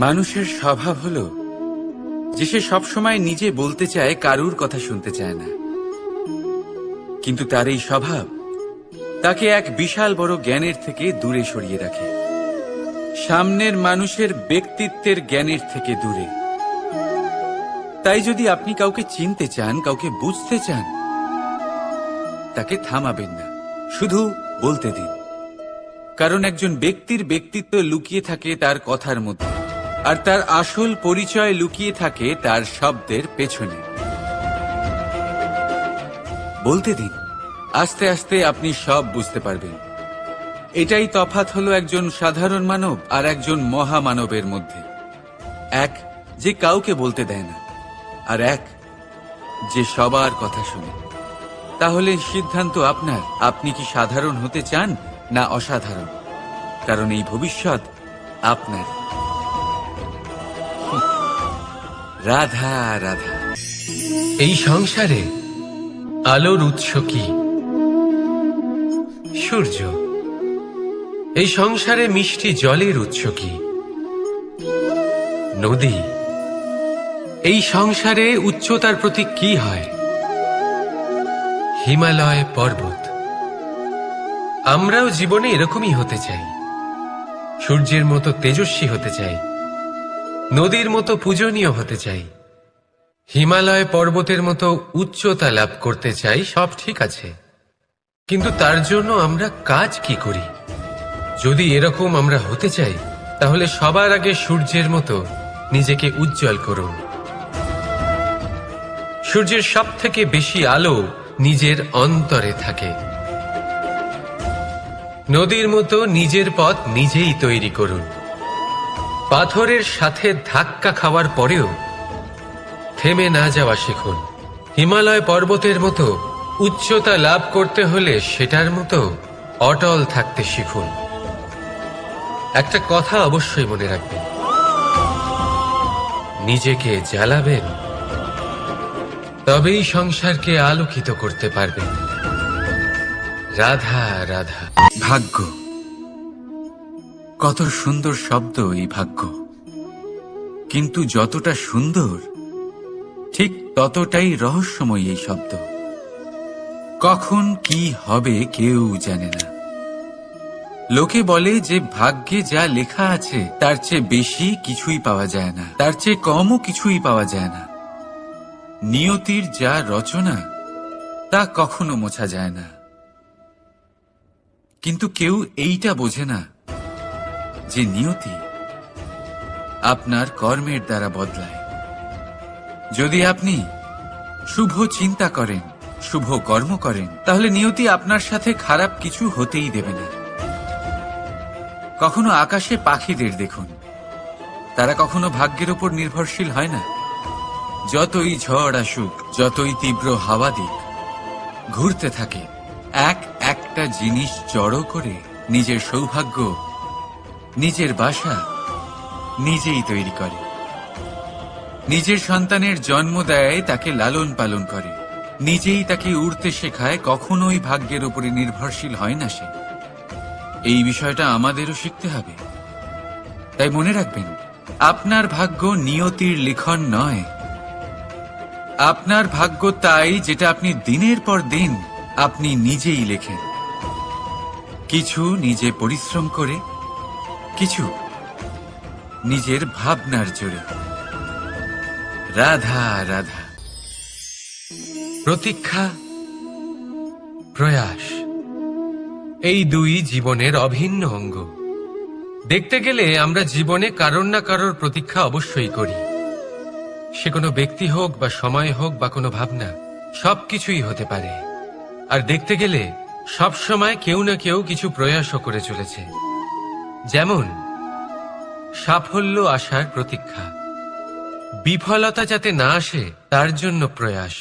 মানুষের স্বভাব হলো যে সে সবসময় নিজে বলতে চায়, কারুর কথা শুনতে চায় না। কিন্তু তার এই স্বভাব তাকে এক বিশাল বড় জ্ঞানের থেকে দূরে সরিয়ে রাখে, সামনের মানুষের ব্যক্তিত্বের জ্ঞানের থেকে দূরে। তাই যদি আপনি কাউকে চিনতে চান, কাউকে বুঝতে চান, তাকে থামাবেন না, শুধু বলতে দিন। কারণ একজন ব্যক্তির ব্যক্তিত্ব লুকিয়ে থাকে তার কথার মধ্যে, আর তার আসল পরিচয় লুকিয়ে থাকে তার শব্দের পেছনে। বলতে দিন, আস্তে আস্তে আপনি সব বুঝতে পারবেন। এটাই তফাৎ হলো একজন সাধারণ মানব আর একজন মহামানবের মধ্যে। এক যে কাউকে বলতে দেয় না, আর এক যে সবার কথা শুনে। তাহলে সিদ্ধান্ত আপনার, আপনি কি সাধারণ হতে চান না অসাধারণ? কারণ এই ভবিষ্যৎ আপনার। রাধা রাধা। এই সংসারে আলোর উৎস কি? সূর্য। এই সংসারে মিষ্টি জলের উৎস কি? নদী। এই সংসারে উচ্চতার প্রতীক কি হয়? হিমালয় পর্বত। আমরাও জীবনে এরকমই হতে চাই, সূর্যের মতো তেজস্বী হতে চাই, নদীর মতো পূজনীয় হতে চাই, হিমালয় পর্বতের মতো উচ্চতা লাভ করতে চাই। সব ঠিক আছে, কিন্তু তার জন্য আমরা কাজ কি করি? যদি এরকম আমরা হতে চাই, তাহলে সবার আগে সূর্যের মতো নিজেকে উজ্জ্বল করুন। সূর্যের সব থেকে বেশি আলো নিজের অন্তরে থাকে। নদীর মতো নিজের পথ নিজেই তৈরি করুন। পাথরের সাথে ধাক্কা খাওয়ার পরেও থেমে না যাওয়া শিখুন। হিমালয় পর্বতের মতো উচ্চতা লাভ করতে হলে সেটার মতো অটল থাকতে শিখুন। একটা কথা অবশ্যই মনে রাখবেন, নিজেকে জ্বালাবেন, তবেই সংসারকে আলোকিত করতে পারবেন। রাধা রাধা। ভাগ্য, কত সুন্দর শব্দ এই ভাগ্য। কিন্তু যতটা সুন্দর, ঠিক ততটাই রহস্যময় এই শব্দ। কখন কি হবে কেউ জানে না। লোকে বলে যে ভাগ্যে যা লেখা আছে তার চেয়ে বেশি কিছুই পাওয়া যায় না, তার চেয়ে কমও কিছুই পাওয়া যায় না। নিয়তির যা রচনা তা কখনো মোছা যায় না। কিন্তু কেউ এইটা বোঝে না যে নিয়তি আপনার কর্মের দ্বারা বদলায়। যদি আপনি শুভ চিন্তা করেন, শুভ কর্ম করেন, তাহলে নিয়তি আপনার সাথে খারাপ কিছু হতেই দেবে না। কখনো আকাশে পাখিদের দেখুন, তারা কখনো ভাগ্যের উপর নির্ভরশীল হয় না। যতই ঝড় আসুক, যতই তীব্র হাওয়া দিক, ঘুরতে থাকে, একটা জিনিস জড়ো করে নিজের সৌভাগ্য, নিজের বাসা নিজেই তৈরি করে। নিজের সন্তানের জন্ম দেয়, তাকে লালন পালন করে, নিজেই তাকে উড়তে শেখায়, কখনোই ভাগ্যের উপরে নির্ভরশীল হয় না সে। এই বিষয়টা আমাদেরও শিখতে হবে। তাই মনে রাখবেন, আপনার ভাগ্য নিয়তির লিখন নয়। আপনার ভাগ্য তাই যেটা আপনি দিনের পর দিন আপনি নিজেই লেখেন। কিছু নিজে পরিশ্রম করে, কিছু নিজের ভাবনার জোরে। রাধা রাধা। প্রতীক্ষা, প্রয়াস, এই দুই জীবনের অভিন্ন অঙ্গ। দেখতে গেলে আমরা জীবনে কারোর না কারোর প্রতীক্ষা অবশ্যই করি। সে কোনো ব্যক্তি হোক বা সময় হোক বা কোনো ভাবনা, সবকিছুই হতে পারে। আর দেখতে গেলে সব সময় কেউ না কেউ কিছু প্রয়াসও করে চলেছে। যেমন সাফল্য আসার প্রতীক্ষা, বিফলতা যাতে না আসে তার জন্য প্রয়াস,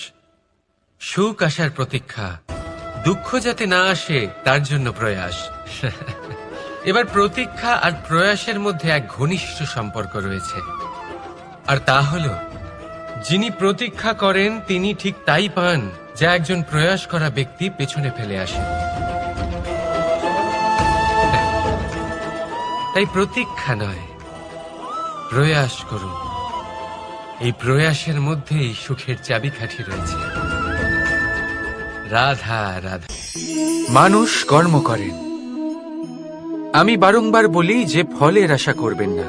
সুখ আসার প্রতীক্ষা, দুঃখ যাতে না আসে তার জন্য প্রয়াস। এবার প্রতীক্ষা আর প্রয়াসের মধ্যে এক ঘনিষ্ঠ সম্পর্ক রয়েছে, আর তা হল যিনি প্রতীক্ষা করেন তিনি ঠিক তাই পান যা একজন প্রয়াস করা ব্যক্তি পেছনে ফেলে আসে। তাই প্রতীক্ষা নয়, প্রয়াস করুন। এই প্রয়াসের মধ্যেই সুখের চাবিকাঠি রয়েছে। রাধা রাধা। মানুষ কর্ম করেন। আমি বারংবার বলি যে ফলের আশা করবেন না।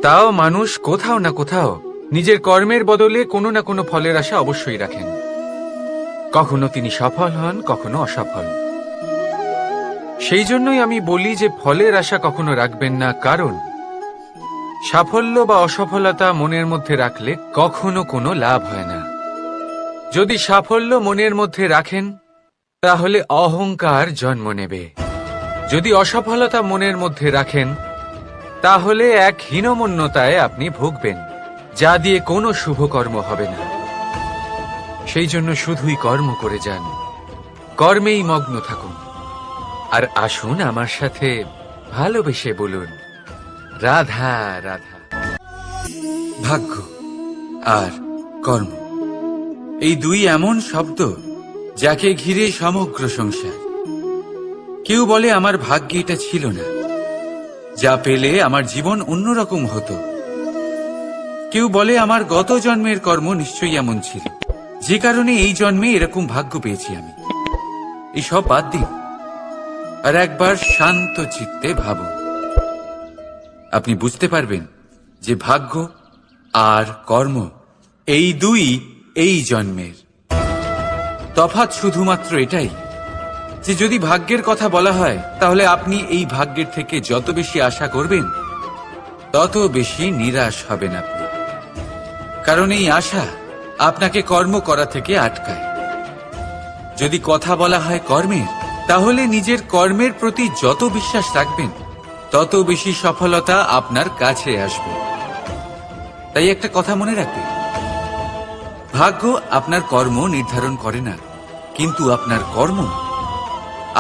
তাও মানুষ কোথাও না কোথাও নিজের কর্মের বদলে কোনো না কোনো ফলের আশা অবশ্যই রাখেন। কখনো তিনি সফল হন, কখনো অসফল। সেই জন্যই আমি বলি যে ফলের আশা কখনো রাখবেন না, কারণ সাফল্য বা অসফলতা মনের মধ্যে রাখলে কখনো কোনো লাভ হয় না। যদি সাফল্য মনের মধ্যে রাখেন তাহলে অহংকার জন্ম নেবে। যদি অসফলতা মনের মধ্যে রাখেন তাহলে এক হীনমন্যতায় আপনি ভুগবেন, যা দিয়ে কোনো শুভকর্ম হবে না। সেই জন্য শুধুই কর্ম করে যান, কর্মেই মগ্ন থাকুন। আর আসুন আমার সাথে ভালোবেসে বলুন, রাধা রাধা। ভাগ্য আর কর্ম, এই দুই এমন শব্দ যাকে ঘিরে সমগ্র সংসার। কেউ বলে আমার ভাগ্যে এটা ছিল না, যা পেলে আমার জীবন অন্যরকম হতো। কেউ বলে আমার গত জন্মের কর্ম নিশ্চয়ই এমন ছিল, যে কারণে এই জন্মে এরকম ভাগ্য পেয়েছি আমি। এসব বাদ দিন আর একবার শান্ত চিত্তে ভাবুন। আপনি বুঝতে পারবেন যে ভাগ্য আর কর্ম এই দুই এই জন্মের। তফাৎ শুধুমাত্র এটাই যে যদি ভাগ্যের কথা বলা হয় তাহলে আপনি এই ভাগ্যের থেকে যত বেশি আশা করবেন তত বেশি নিরাশ হবেন আপনি, কারণ এই আশা আপনাকে কর্ম করা থেকে আটকায়। যদি কথা বলা হয় কর্মের, তাহলে নিজের কর্মের প্রতি যত বিশ্বাস রাখবেন তত বেশি সফলতা আপনার কাছে আসবে। তাই একটা কথা মনে রাখবেন, ভাগ্য আপনার কর্ম নির্ধারণ করে না, কিন্তু আপনার কর্ম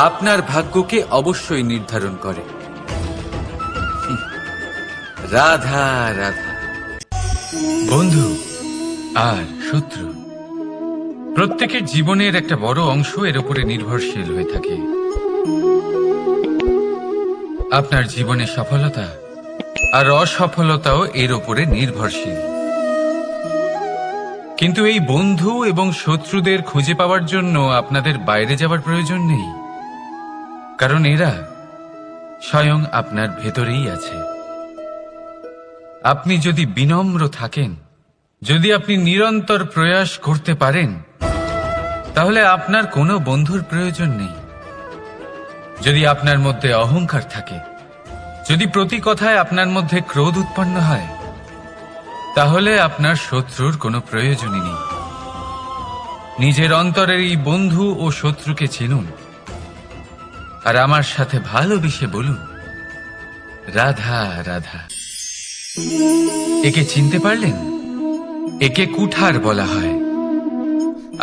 আপনার ভাগ্যকে অবশ্যই নির্ধারণ করে। রাধা রাধা। বন্ধু আর শত্রু, প্রত্যেকের জীবনের একটা বড় অংশ এর উপরে নির্ভরশীল হয়ে থাকে। আপনার জীবনে সফলতা আর অসফলতাও এর উপরে নির্ভরশীল। কিন্তু এই বন্ধু এবং শত্রুদের খুঁজে পাওয়ার জন্য আপনাদের বাইরে যাওয়ার প্রয়োজন নেই, কারণ এরা স্বয়ং আপনার ভেতরেই আছে। আপনি যদি বিনম্র থাকেন, যদি আপনি নিরন্তর প্রয়াস করতে পারেন, তাহলে আপনার কোনো বন্ধুর প্রয়োজন নেই। যদি আপনার মধ্যে অহংকার থাকে, যদি প্রতি কথায় আপনার মধ্যে ক্রোধ উৎপন্ন হয়, তাহলে আপনার শত্রুর কোনো প্রয়োজনই নেই। নিজের অন্তরের এই বন্ধু ও শত্রুকে চিনুন আর আমার সাথে ভালোবেসে বলুন, রাধা রাধা। একে চিনতে পারলেন? একে কুঠার বলা হয়।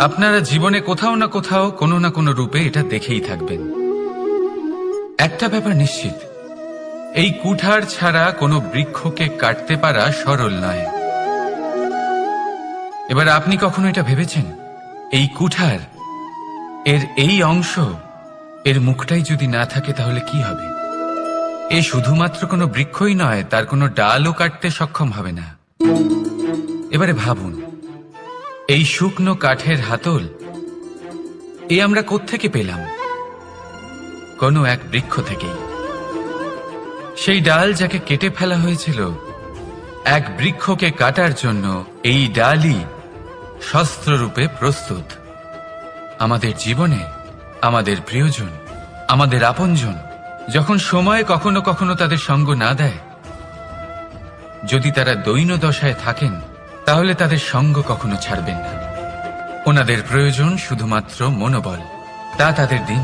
আপনারা জীবনে কোথাও না কোথাও কোনো না কোনো রূপে এটা দেখেই থাকবেন। একটা ব্যাপার নিশ্চিত, এই কুঠার ছাড়া কোনো বৃক্ষকে কাটতে পারা সরল নয়। এবার আপনি কখনো এটা ভেবেছেন, এই কুঠার এর এই অংশ, এর মুখটাই যদি না থাকে তাহলে কি হবে? এ শুধুমাত্র কোনো বৃক্ষই নয়, তার কোনো ডালও কাটতে সক্ষম হবে না। এবারে ভাবুন, এই শুকনো কাঠের হাতল এ আমরা কোত্থেকে পেলাম? কোনো এক বৃক্ষ থেকেই। সেই ডাল যাকে কেটে ফেলা হয়েছিল এক বৃক্ষকে কাটার জন্য, এই ডালই শস্ত্ররূপে প্রস্তুত। আমাদের জীবনে আমাদের প্রিয়জন, আমাদের আপনজন যখন সময় কখনো কখনো তাদের সঙ্গ না দেয়, যদি তারা দৈন্য দশায় থাকেন, তাহলে তাদের সঙ্গ কখনো ছাড়বেন না। ওনাদের প্রয়োজন শুধুমাত্র মনোবল। তা তাদের দিন,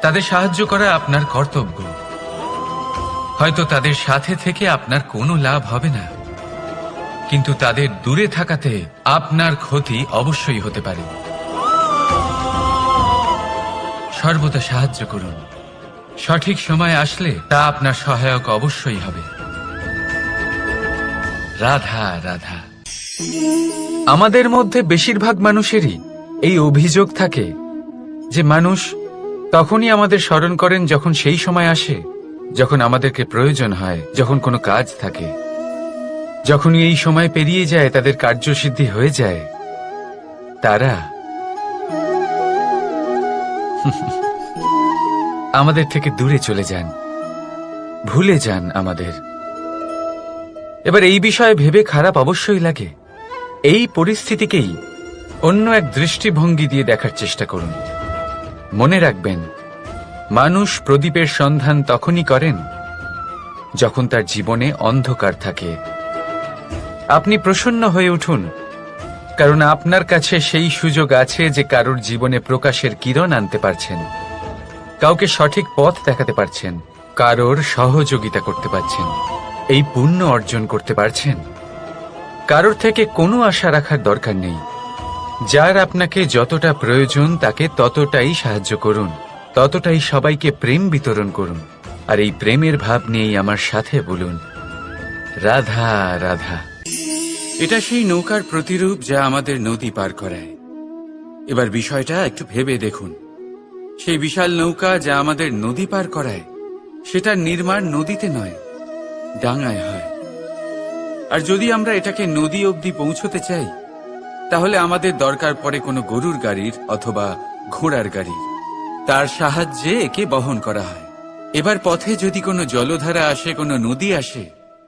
তাদের সাহায্য করা আপনার কর্তব্য। হয়তো তাদের সাথে থেকে আপনার কোনো লাভ হবে না, কিন্তু তাদের দূরে থাকাতে আপনার ক্ষতি অবশ্যই হতে পারে। সর্বদা সাহায্য করুন, সঠিক সময় আসলে তা আপনার সহায়ক অবশ্যই হবে। রাধা রাধা। আমাদের মধ্যে বেশিরভাগ মানুষেরই এই অভিযোগ থাকে যে মানুষ তখনই আমাদের স্মরণ করেন যখন সেই সময় আসে যখন আমাদেরকে প্রয়োজন হয়, যখন কোনো কাজ থাকে। যখনই এই সময় পেরিয়ে যায়, তাদের কার্যসিদ্ধি হয়ে যায়, তারা আমাদের থেকে দূরে চলে যান, ভুলে যান আমাদের। এবার এই বিষয়ে ভেবে খারাপ অবশ্যই লাগে। এই পরিস্থিতিকেই অন্য এক দৃষ্টিভঙ্গি দিয়ে দেখার চেষ্টা করুন। মনে রাখবেন, মানুষ প্রদীপের সন্ধান তখনই করেন যখন তার জীবনে অন্ধকার থাকে। আপনি প্রসন্ন হয়ে উঠুন, কারণ আপনার কাছে সেই সুযোগ আছে যে কারোর জীবনে প্রকাশের কিরণ আনতে পারছেন, কাউকে সঠিক পথ দেখাতে পারছেন, কারোর সহযোগিতা করতে পারছেন, এই পুণ্য অর্জন করতে পারছেন। কারোর থেকে কোনো আশা রাখার দরকার নেই। যার আপনাকে যতটা প্রয়োজন তাকে ততটাই সাহায্য করুন, ততটাই সবাইকে প্রেম বিতরণ করুন। আর এই প্রেমের ভাব নিয়েই আমার সাথে বলুন, রাধা রাধা। এটা সেই নৌকার প্রতিরূপ যা আমাদের নদী পার করায়। এবার বিষয়টা একটু ভেবে দেখুন। সেই বিশাল নৌকা যা আমাদের নদী পার করায়, সেটার নির্মাণ নদীতে নয়, ডাঙায় হয়। আর যদি আমরা এটাকে নদী অবধি পৌঁছতে চাই, তাহলে আমাদের দরকার পড়ে কোনো গরুর গাড়ির অথবা ঘোড়ার গাড়ির। তার সাহায্যে একে বহন করা হয়। এবার পথে যদি কোনো জলধারা আসে, কোনো নদী আসে,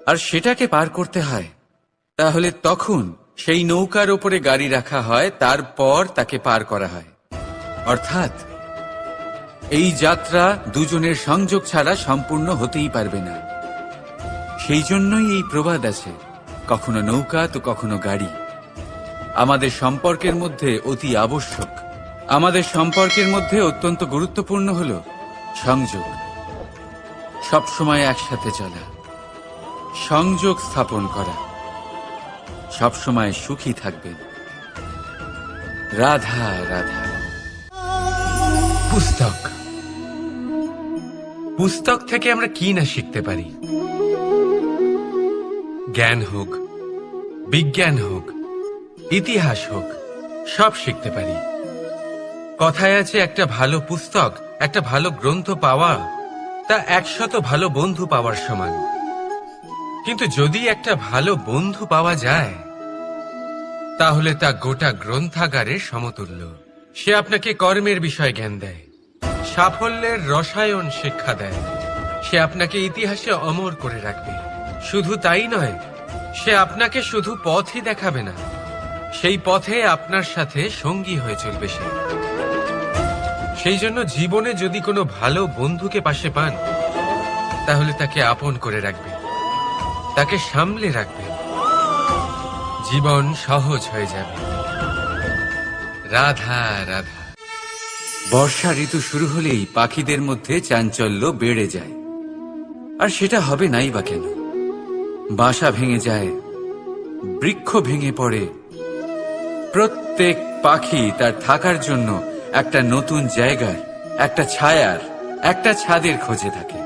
আর সেটাকে পার করতে হয়, তাহলে তখন সেই নৌকার ওপরে গাড়ি রাখা হয়, তারপর তাকে পার করা হয়। অর্থাৎ এই যাত্রা দুজনের সংযোগ ছাড়া সম্পূর্ণ হতেই পারবে না। সেই জন্যই এই প্রবাদ আছে, কখনো নৌকা তো কখনো গাড়ি। আমাদের সম্পর্কের মধ্যে অতি আবশ্যক, আমাদের সম্পর্কের মধ্যে অত্যন্ত গুরুত্বপূর্ণ হল সংযোগ। সবসময় একসাথে চলা, সংযোগ স্থাপন করা। সবসময় সুখী থাকবেন। রাধা রাধা। পুস্তক, পুস্তক থেকে আমরা কি না শিখতে পারি। জ্ঞান হোক, বিজ্ঞান হোক, ইতিহাস হোক, সব শিখতে পারি। কথায় আছে, একটা ভালো পুস্তক, একটা ভালো গ্রন্থ পাওয়া তা 100 ভালো বন্ধু পাওয়ার সমান। কিন্তু যদি একটা ভালো বন্ধু পাওয়া যায়, তাহলে তা গোটা গ্রন্থাগারের সমতুল্য। সে আপনাকে কর্মের বিষয় জ্ঞান দেয়, সাফল্যের রসায়ন শিক্ষা দেয়। সে আপনাকে ইতিহাসে অমর করে রাখবে। শুধু তাই নয়, সে আপনাকে শুধু পথই দেখাবে না, সেই পথে আপনার সাথে সঙ্গী হয়ে চলবে সে। সেই জন্য জীবনে যদি কোনো ভালো বন্ধুকে পাশে পান, তাহলে তাকে আপন করে রাখবেন, তাকে সামলে রাখবেন। জীবন সহজ হয়ে যাবে। রাধা রাধা। বর্ষা ঋতু শুরু হলেই পাখিদের মধ্যে চাঞ্চল্য বেড়ে যায়। আর সেটা হবে নাই বা কেন? বাসা ভেঙে যায়, বৃক্ষ ভেঙে পড়ে। প্রত্যেক পাখি তার থাকার জন্য একটা নতুন জায়গার, একটা ছায়ার, একটা ছাদের খোঁজে থাকে।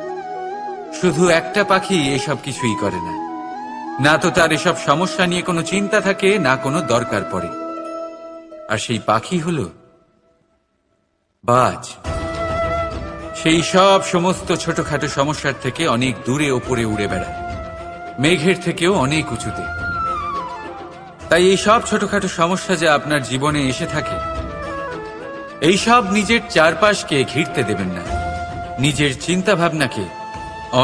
শুধু একটা পাখি এসব কিছুই করে না। না তো তার এসব সমস্যা নিয়ে কোনো চিন্তা থাকে, না কোনো দরকার পড়ে। আর সেই পাখি হলো বাজ। সেই সব সমস্ত ছোটখাটো সমস্যার থেকে অনেক দূরে ওপরে উড়ে বেড়ায়, মেঘের থেকেও অনেক উঁচুতে। তাই এই সব ছোটখাটো সমস্যা যা আপনার জীবনে এসে থাকে, এই সব নিজের চারপাশকে ঘিরতে দেবেন না। নিজের চিন্তা ভাবনাকে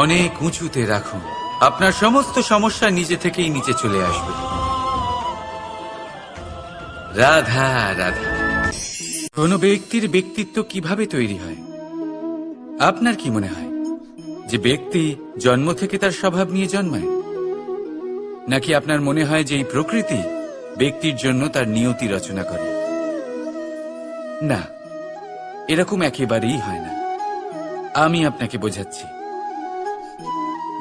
অনেক উঁচুতে রাখুন। আপনার সমস্ত সমস্যা নিজে থেকেই নিচে চলে আসবে। রাধা রাধা। কোনো ব্যক্তির ব্যক্তিত্ব কিভাবে তৈরি হয়? আপনার কি মনে হয় যে ব্যক্তি জন্ম থেকে তার স্বভাব নিয়ে জন্মায়? নাকি আপনার মনে হয় যে এই প্রকৃতি ব্যক্তির জন্য তার নিয়তি রচনা করে? না, এরকম একেবারেই হয় না। আমি আপনাকে বোঝাচ্ছি।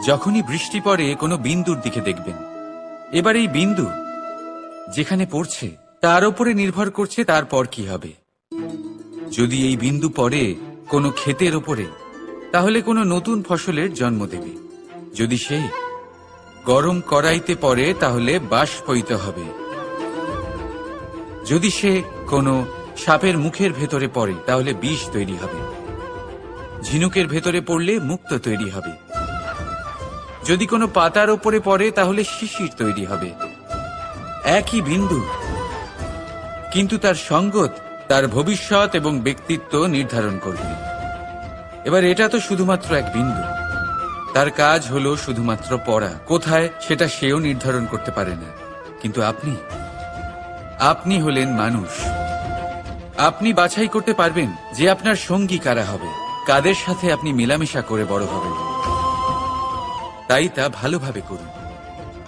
যখনই বৃষ্টি পড়ে কোনো বিন্দুর দিকে দেখবেন। এবার এই বিন্দু যেখানে পড়ছে তার উপরে নির্ভর করছে তারপর কি হবে। যদি এই বিন্দু পড়ে কোনো ক্ষেতের ওপরে, তাহলে কোনো নতুন ফসলের জন্ম দেবে। যদি সে গরম কড়াইতে পড়ে, তাহলে বাষ্পীত হবে। যদি সে কোনো সাপের মুখের ভেতরে পড়ে, তাহলে বিষ তৈরি হবে। ঝিনুকের ভেতরে পড়লে মুক্তো তৈরি হবে। যদি কোনো পাতার ওপরে পড়ে তাহলে শিশির তৈরি হবে, একই বিন্দু, কিন্তু তার সঙ্গত তার ভবিষ্যৎ এবং ব্যক্তিত্ব নির্ধারণ করবে। এবার এটা তো শুধুমাত্র এক বিন্দু, তার কাজ হলো শুধুমাত্র পড়া, কোথায় সেটা সেও নির্ধারণ করতে পারে না। কিন্তু আপনি হলেন মানুষ, আপনি বাছাই করতে পারবেন যে আপনার সঙ্গী কারা হবে, কাদের সাথে আপনি মেলামেশা করে বড় হবেন। তাই তা ভালোভাবে করুন,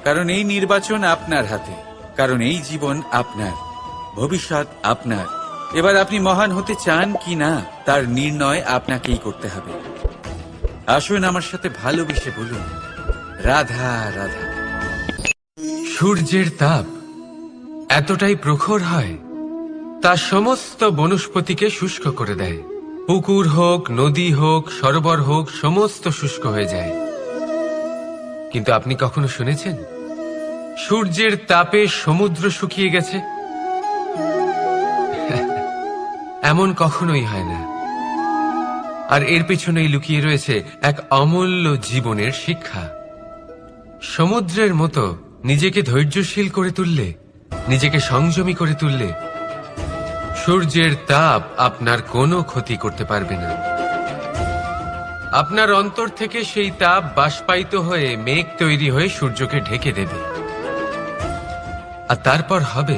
কারণ এই নির্বাচন আপনার হাতে, কারণ এই জীবন আপনার, ভবিষ্যৎ আপনার। এবার আপনি মহান হতে চান কি না তার নির্ণয় আপনাকেই করতে হবে। আসুন আমার সাথে ভালোবেসে বলুন, রাধা রাধা। সূর্যের তাপ এতটাই প্রখর হয়, তা সমস্ত বনস্পতিকে শুষ্ক করে দেয়। পুকুর হোক, নদী হোক, সরোবর হোক, সমস্ত শুষ্ক হয়ে যায়। কিন্তু আপনি কখনো শুনেছেন সূর্যের তাপে সমুদ্র শুকিয়ে গেছে? এমন কখনোই হয় না। আর এর পিছনেই লুকিয়ে রয়েছে এক অমূল্য জীবনের শিক্ষা। সমুদ্রের মতো নিজেকে ধৈর্যশীল করে তুললে, নিজেকে সংযমী করে তুললে, সূর্যের তাপ আপনার কোনো ক্ষতি করতে পারবে না। আপনার অন্তর থেকে সেই তাপ বাষ্পায়িত হয়ে মেঘ তৈরি হয়ে সূর্যকে ঢেকে দেবে, আর তারপর হবে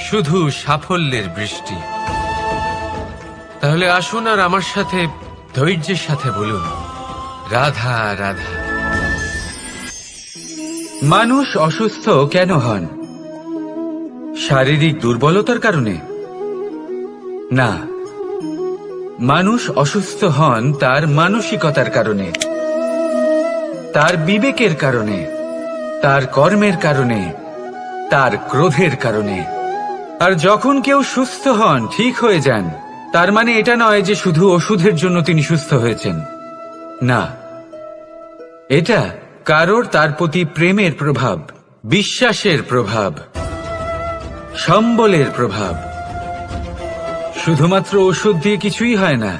শুধু সাফল্যের বৃষ্টি। তাহলে আসুন আর আমার সাথে ধৈর্যের সাথে বলুন, রাধা রাধা। মানুষ অসুস্থ কেন হন? শারীরিক দুর্বলতার কারণে? না, মানুষ অসুস্থ হন তার মানসিকতার কারণে, তার বিবেকের কারণে, তার কর্মের কারণে, তার ক্রোধের কারণে। আর যখন কেউ সুস্থ হন, ঠিক হয়ে যান, তার মানে এটা নয় যে শুধু ওষুধের জন্য তিনি সুস্থ হয়েছেন। না, এটা কারোর তার প্রতি প্রেমের প্রভাব, বিশ্বাসের প্রভাব, সম্বলের প্রভাব। শুধুমাত্র ওষুধ দিয়ে কিছুই হয় না।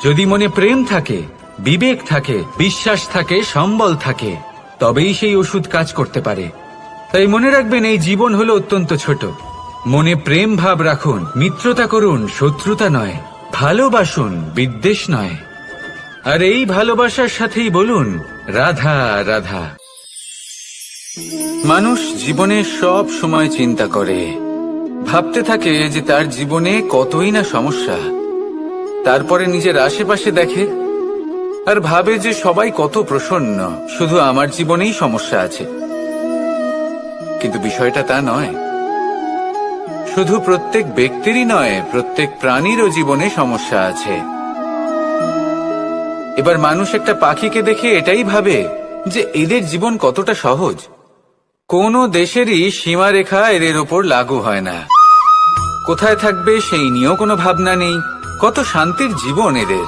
যদি মনে প্রেম থাকে, বিবেক থাকে, বিশ্বাস থাকে, সম্বল থাকে, তবেই সেই ওষুধ কাজ করতে পারে। তাই মনে রাখবেন, এই জীবন হলো অত্যন্ত ছোট। মনে প্রেম ভাব রাখুন, মিত্রতা করুন, শত্রুতা নয়, ভালোবাসুন, বিদ্বেষ নয়। আর এই ভালোবাসার সাথেই বলুন, রাধা রাধা। মানুষ জীবনে সব সময় চিন্তা করে, ভাবতে থাকে যে তার জীবনে কতই না সমস্যা। তারপরে নিজের আশেপাশে দেখে আর ভাবে যে সবাই কত প্রসন্ন, শুধু আমার জীবনেই সমস্যা আছে। কিন্তু বিষয়টা তা নয়। শুধু প্রত্যেক ব্যক্তিরই নয়, প্রত্যেক প্রাণীরও জীবনে সমস্যা আছে। এবার মানুষ একটা পাখিকে দেখে এটাই ভাবে যে এদের জীবন কতটা সহজ। কোনো দেশেরই সীমারেখা এদের ওপর লাগু হয় না। কোথায় থাকবে সেই নিয়েও কোনো ভাবনা নেই, কত শান্তির জীবন এদের।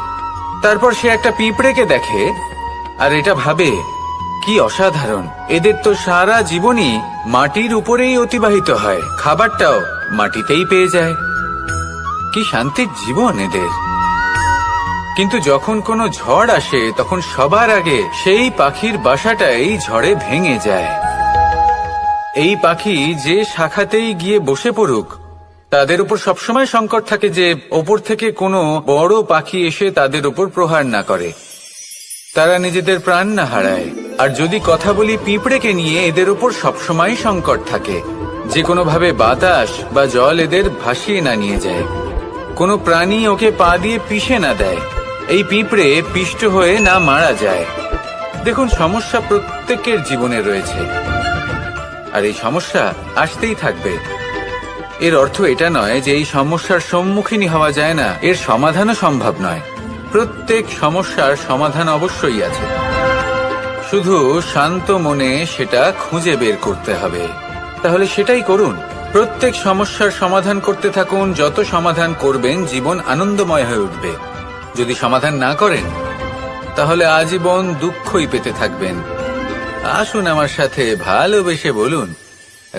তারপর সে একটা পিঁপড়েকে দেখে আর এটা ভাবে, কি অসাধারণ, এদের তো সারা জীবনই মাটির উপরেই অতিবাহিত হয়, খাবারটাও মাটিতেই পেয়ে যায়, কি শান্তির জীবন এদের। কিন্তু যখন কোনো ঝড় আসে, তখন সবার আগে সেই পাখির বাসাটাই ঝড়ে ভেঙে যায়। এই পাখি যে শাখাতেই গিয়ে বসে পড়ুক, তাদের উপর সবসময় সংকট থাকে যে ওপর থেকে কোনো বড় পাখি এসে তাদের উপর প্রহার না করে, তারা নিজেদের প্রাণ না হারায়। আর যদি কথা বলি পিঁপড়েকে নিয়ে, এদের উপর সবসময় সংকট থাকে যে কোনোভাবে বাতাস বা জল এদের ভাসিয়ে না নিয়ে যায়, কোনো প্রাণী ওকে পা দিয়ে পিষে না দেয়, এই পিঁপড়ে পিষ্ট হয়ে না মারা যায়। দেখুন, সমস্যা প্রত্যেকের জীবনে রয়েছে, আর এই সমস্যা আসতেই থাকবে। এর অর্থ এটা নয় যে এই সমস্যার সম্মুখীন হওয়া যায় না, এর সমাধানও সম্ভব নয়। প্রত্যেক সমস্যার সমাধান অবশ্যই আছে, শুধু শান্ত মনে সেটা খুঁজে বের করতে হবে। তাহলে সেটাই করুন, প্রত্যেক সমস্যার সমাধান করতে থাকুন। যত সমাধান করবেন, জীবন আনন্দময় হয়ে উঠবে। যদি সমাধান না করেন, তাহলে আজীবন দুঃখই পেতে থাকবেন। আসুন আমার সাথে ভালোবেসে বলুন,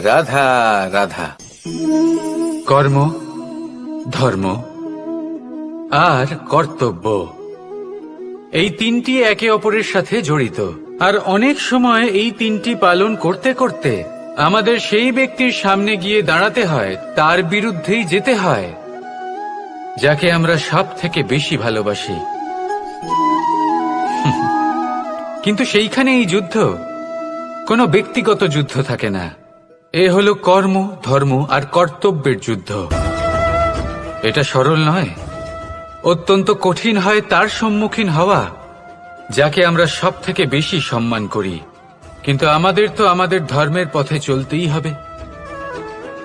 রাধা রাধা। কর্ম, ধর্ম আর কর্তব্য, এই তিনটি একে অপরের সাথে জড়িত। আর অনেক সময় এই তিনটি পালন করতে করতে আমাদের সেই ব্যক্তির সামনে গিয়ে দাঁড়াতে হয়, তার বিরুদ্ধেই যেতে হয়, যাকে আমরা সব থেকে বেশি ভালোবাসি। কিন্তু সেইখানে এই যুদ্ধ কোনো ব্যক্তিগত যুদ্ধ থাকে না। এ হলো কর্ম, ধর্ম আর কর্তব্যের যুদ্ধ। এটা সরল নয়, অত্যন্ত কঠিন হয় তার সম্মুখীন হওয়া যাকে আমরা সব থেকে বেশি সম্মান করি। কিন্তু আমাদের তো আমাদের ধর্মের পথে চলতেই হবে,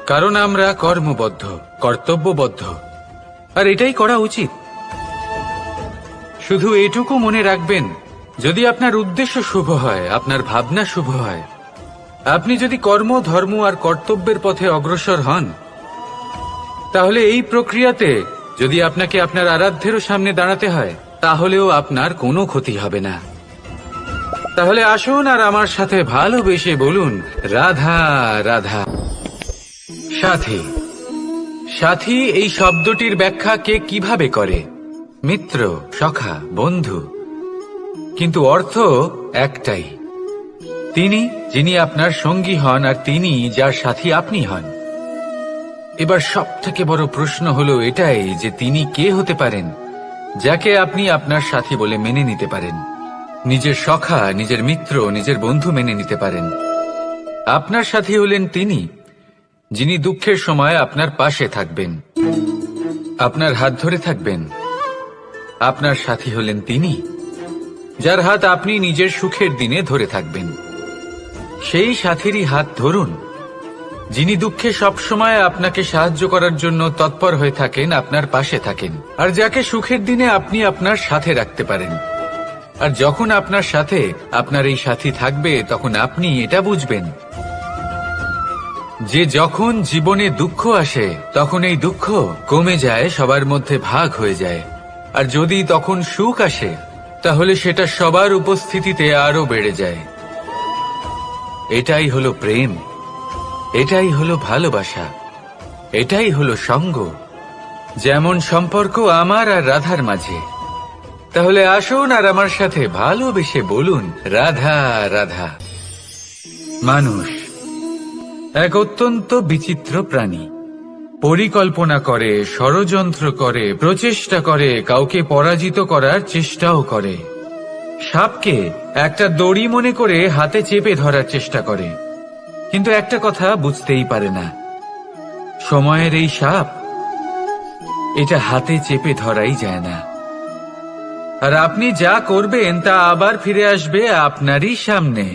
কারণ আমরা কর্মবদ্ধ, কর্তব্যবদ্ধ, আর এটাই করা উচিত। শুধু এটুকু মনে রাখবেন, যদি আপনার উদ্দেশ্য শুভ হয়, আপনার ভাবনা শুভ হয়, আপনি যদি কর্ম, ধর্ম আর কর্তব্যের পথে অগ্রসর হন, তাহলে এই প্রক্রিয়াতে যদি আপনাকে আপনার আরাধ্যেরও সামনে দাঁড়াতে হয়, তাহলেও আপনার কোনো ক্ষতি হবে না। তাহলে আসুন আর আমার সাথে ভালোবেসে বলুন, রাধা রাধা। সাথী। সাথী এই শব্দটির ব্যাখ্যা কে কিভাবে করে? মিত্র, সখা, বন্ধু। কিন্তু অর্থ একটাই, তিনি যিনি আপনার সঙ্গী হন আর তিনি যার সাথী আপনি হন। এবার সব থেকে বড় প্রশ্ন হলো এটাই যে তিনি কে হতে পারেন যাকে আপনি আপনার সাথী বলে মেনে নিতে পারেন, নিজের সখা, নিজের মিত্র, নিজের বন্ধু মেনে নিতে পারেন। আপনার সাথী হলেন তিনি যিনি দুঃখের সময় আপনার পাশে থাকবেন, আপনার হাত ধরে থাকবেন। আপনার সাথী হলেন তিনি যার হাত আপনি নিজের সুখের দিনে ধরে থাকবেন। সেই সাথীরই হাত ধরুন যিনি দুঃখে সবসময় আপনাকে সাহায্য করার জন্য তৎপর হয়ে থাকেন, আপনার পাশে থাকেন, আর যাকে সুখের দিনে আপনি আপনার সাথে রাখতে পারেন। আর যখন আপনার সাথে আপনার এই সাথী থাকবে, তখন আপনি এটা বুঝবেন যে যখন জীবনে দুঃখ আসে, তখন এই দুঃখ কমে যায়, সবার মধ্যে ভাগ হয়ে যায়। আর যদি তখন সুখ আসে, তাহলে সেটা সবার উপস্থিতিতে আরো বেড়ে যায়। এটাই হলো প্রেম, এটাই হলো ভালোবাসা, এটাই হলো সঙ্গ, যেমন সম্পর্ক আমার আর রাধার মাঝে। তাহলে আসুন আর আমার সাথে ভালোবেসে বলুন, রাধা রাধা। মানুষ এক অত্যন্ত বিচিত্র প্রাণী। পরিকল্পনা করে, ষড়যন্ত্র করে, প্রচেষ্টা করে, কাউকে পরাজিত করার চেষ্টাও করে। সাপকে একটা দড়ি মনে করে হাতে চেপে ধরার চেষ্টা করে, কিন্তু একটা কথা বুঝতেই পারে না, সময়ের এই সাপ, এটা হাতে চেপে ধরাই যায় না। আর আপনি যা করবেন তা আবার ফিরে আসবে আপনারই সামনে।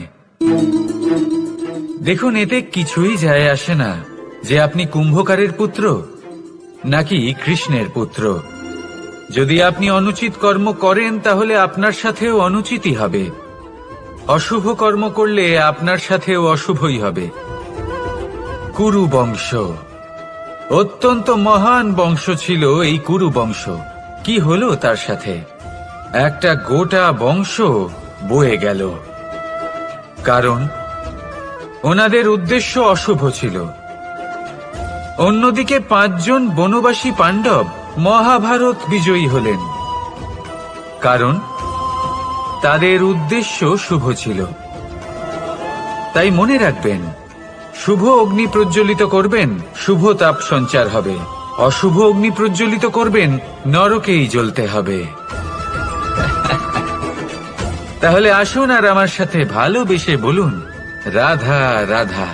দেখুন, এতে কিছুই যায় আসে না যে আপনি কুম্ভকারের পুত্র নাকি কৃষ্ণের পুত্র। যদি আপনি অনুচিত কর্ম করেন, তাহলে আপনার সাথেও অনুচিতই হবে। অশুভ কর্ম করলে আপনার সাথেও অশুভই হবে। কুরু বংশ অত্যন্ত মহান বংশ ছিল। এই কুরু বংশ কি হলো তার সাথে? একটা গোটা বংশ বয়ে গেল, কারণ ওনাদের উদ্দেশ্য অশুভ ছিল। অন্যদিকে 5 জন বনবাসী পাণ্ডব মহাভারত বিজয়ী হলেন, কারণ তাদের উদ্দেশ্য শুভ ছিল। তাই মনে রাখবেন, শুভ অগ্নি প্রজ্বলিত করবেন, শুভ তাপ সঞ্চার হবে। অশুভ অগ্নি প্রজ্বলিত করবেন, নরকেই জ্বলতে হবে। তাহলে আসুন আর আমার সাথে ভালোবেসে বলুন, রাধা রাধা।